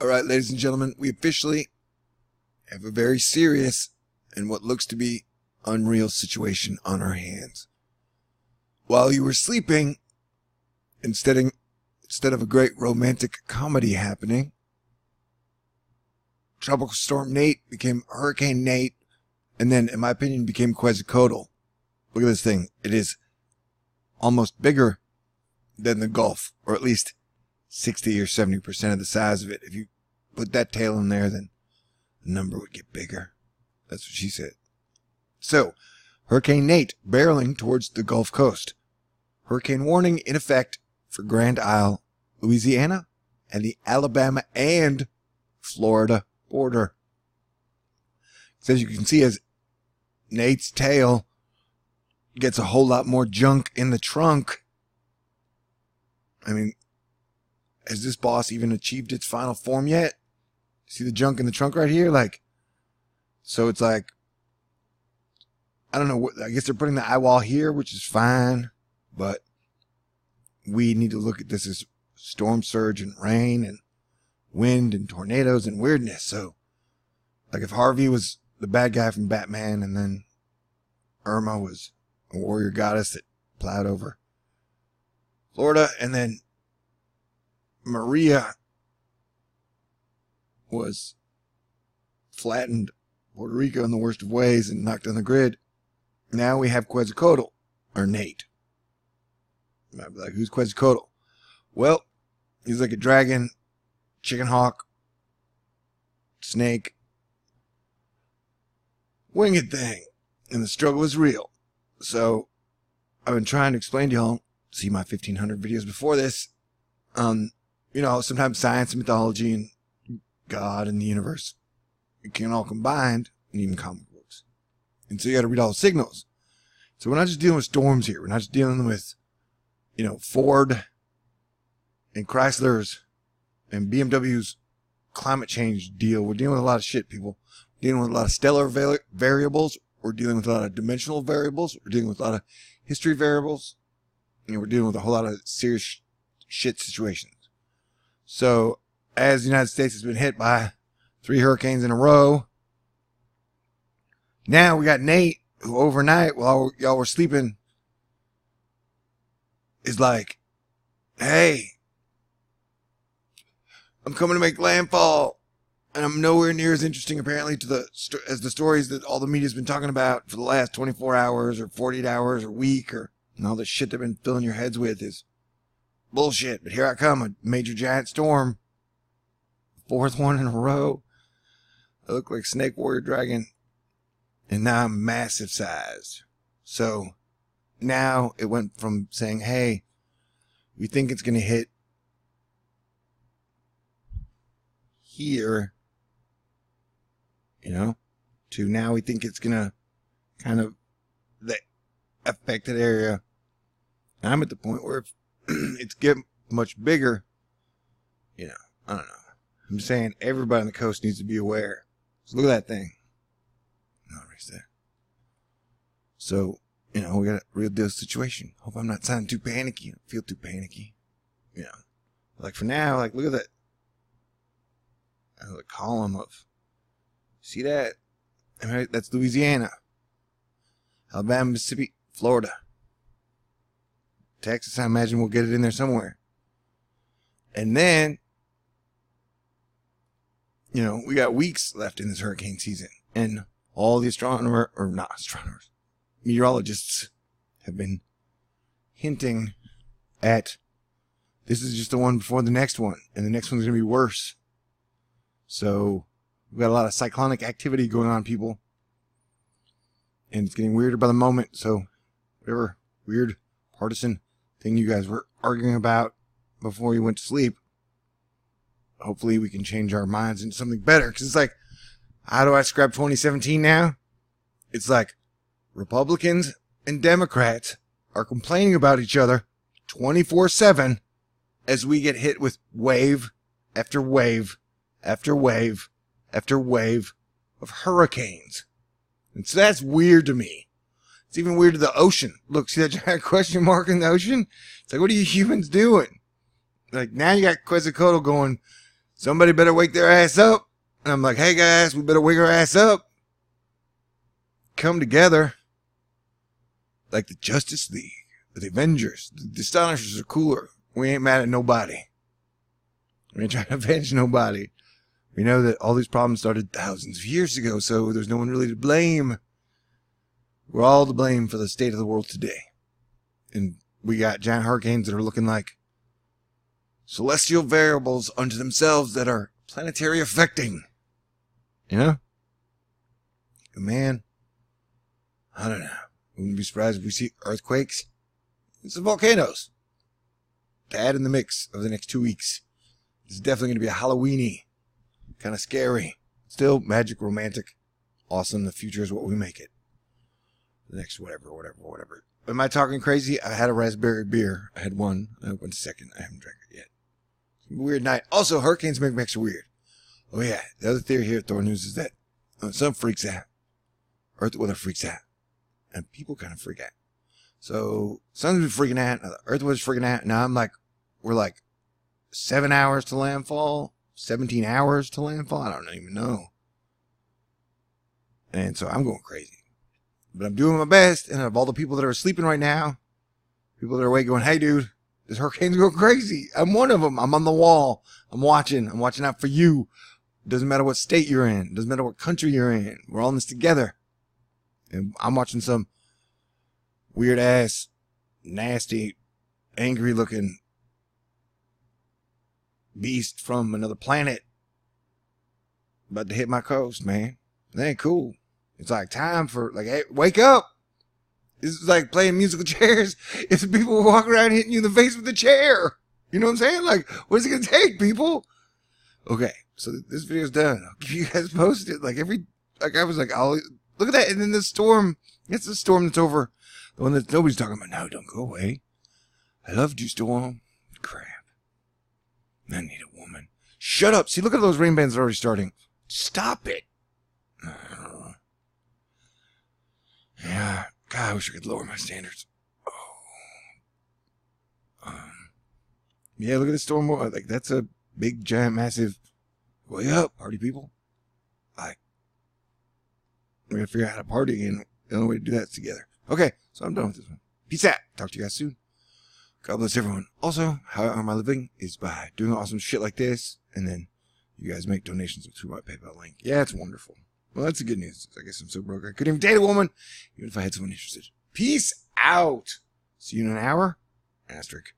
All right, ladies and gentlemen, we officially have a very serious and what looks to be unreal situation on our hands. While you were sleeping, instead of a great romantic comedy happening, Tropical Storm Nate became Hurricane Nate, and then, in my opinion, became quetzalcoatl. Look at this thing. It is almost bigger than the Gulf, or at least 60 or 70% of the size of it. If you put that tail in there, then the number would get bigger. That's what she said. So, Hurricane Nate barreling towards the Gulf Coast. Hurricane warning in effect for Grand Isle, Louisiana, and the Alabama and Florida border. So as you can see, as Nate's tail gets a whole lot more junk in the trunk. I mean, has this boss even achieved its final form yet? See the junk in the trunk right here? Like, so it's like, I don't know, I guess they're putting the eye wall here, which is fine, but we need to look at this as storm surge and rain and wind and tornadoes and weirdness. So, like if Harvey was the bad guy from Batman and then Irma was a warrior goddess that plowed over Florida, and then Maria was flattened Puerto Rico in the worst of ways and knocked on the grid. Now we have Quetzalcoatl, or Nate. You might be like, who's Quetzalcoatl? Well, he's like a dragon, chicken hawk, snake, winged thing, and the struggle is real. So, I've been trying to explain to y'all, see my 1500 videos before this, you know, sometimes science and mythology and God and the universe, it can all combined, and even comic books. And so you got to read all the signals. So we're not just dealing with storms here. We're not just dealing with, you know, Ford and Chrysler's and BMW's climate change deal. We're dealing with a lot of shit, people. We're dealing with a lot of stellar variables. We're dealing with a lot of dimensional variables. We're dealing with a lot of history variables. And we're dealing with a whole lot of serious shit situations. So, as the United States has been hit by 3 hurricanes in a row, now we got Nate, who overnight, while y'all were sleeping, is like, hey, I'm coming to make landfall, and I'm nowhere near as interesting, apparently, as the stories that all the media's been talking about for the last 24 hours, or 48 hours, or week, or and all the shit they've been filling your heads with is bullshit. But here I come, a major giant storm, 4th one in a row. I look like Snake Warrior Dragon, and now I'm massive sized. So now it went from saying, hey, we think it's going to hit here, you know, to now we think it's going to kind of the affected area. And I'm at the point where if it's getting much bigger, you know, I don't know. I'm saying everybody on the coast needs to be aware. So look at that thing. No, right there. So, you know, we got a real deal situation. Hope I'm not sounding too panicky. I don't feel too panicky. You know, like for now, like look at that. The column of, see that? I mean, that's Louisiana, Alabama, Mississippi, Florida, Texas. I imagine we'll get it in there somewhere. And then, you know, we got weeks left in this hurricane season, and all the meteorologists have been hinting at this is just the one before the next one, and the next one's going to be worse. So, we've got a lot of cyclonic activity going on, people. And it's getting weirder by the moment. So, whatever weird partisan thing you guys were arguing about before you went to sleep, hopefully we can change our minds into something better. Because it's like, how do I describe 2017 now? It's like Republicans and Democrats are complaining about each other 24/7 as we get hit with wave after wave after wave after wave of hurricanes. And so that's weird to me. It's even weird to the ocean. Look, see that giant question mark in the ocean? It's like, what are you humans doing? Like, now you got Quetzalcoatl going Somebody better wake their ass up. And I'm like, hey guys, we better wake our ass up. Come together. Like the Justice League, the Avengers. The Astonishers are cooler. We ain't mad at nobody. We ain't trying to avenge nobody. We know that all these problems started thousands of years ago, so there's no one really to blame. We're all to blame for the state of the world today. And we got giant hurricanes that are looking like celestial variables unto themselves that are planetary affecting. You know? Man, I don't know. Wouldn't be surprised if we see earthquakes. It's the volcanoes. To add in the mix of the next 2 weeks. It's definitely going to be a Halloweeny. Kind of scary. Still magic, romantic. Awesome. The future is what we make it. The next whatever. Am I talking crazy? I had a raspberry beer. I had one. I went second. I haven't drank it yet. Weird night. Also, hurricanes make me extra weird. Oh yeah. The other theory here at Thor News is that sun freaks out. Earth weather freaks out. And people kind of freak out. So, sun's been freaking out. Earth weather's freaking out. Now we're like 7 hours to landfall. 17 hours to landfall. I don't even know. And so I'm going crazy. But I'm doing my best. And of all the people that are sleeping right now, people that are awake going, hey dude, this hurricane's going crazy. I'm one of them. I'm on the wall. I'm watching out for you. Doesn't matter what state you're in. Doesn't matter what country you're in. We're all in this together. And I'm watching some weird ass, nasty, angry looking beast from another planet about to hit my coast, man. That ain't cool. It's like time for, like, hey, wake up. This is like playing musical chairs. If people walk around hitting you in the face with a chair. You know what I'm saying? Like, what is it going to take, people? Okay, so this video's done. I'll keep you guys posted. Like, I was like, look at that. And then the storm. It's the storm that's over. The one that nobody's talking about. No, don't go away. I loved you, storm. Crap. I need a woman. Shut up. See, look at those rain bands already starting. Stop it. Yeah. God, I wish I could lower my standards. Oh. Yeah, look at the storm. Like, that's a big, giant, massive. Wake up, party people. Like, we gotta figure out how to party, and the only way to do that is together. Okay, so I'm done with this one. Peace out. Talk to you guys soon. God bless everyone. Also, how I earn my living is by doing awesome shit like this, and then you guys make donations through my PayPal link. Yeah, it's wonderful. Well, that's the good news. I guess I'm so broke I couldn't even date a woman, even if I had someone interested. Peace out. See you in an hour. Asterisk.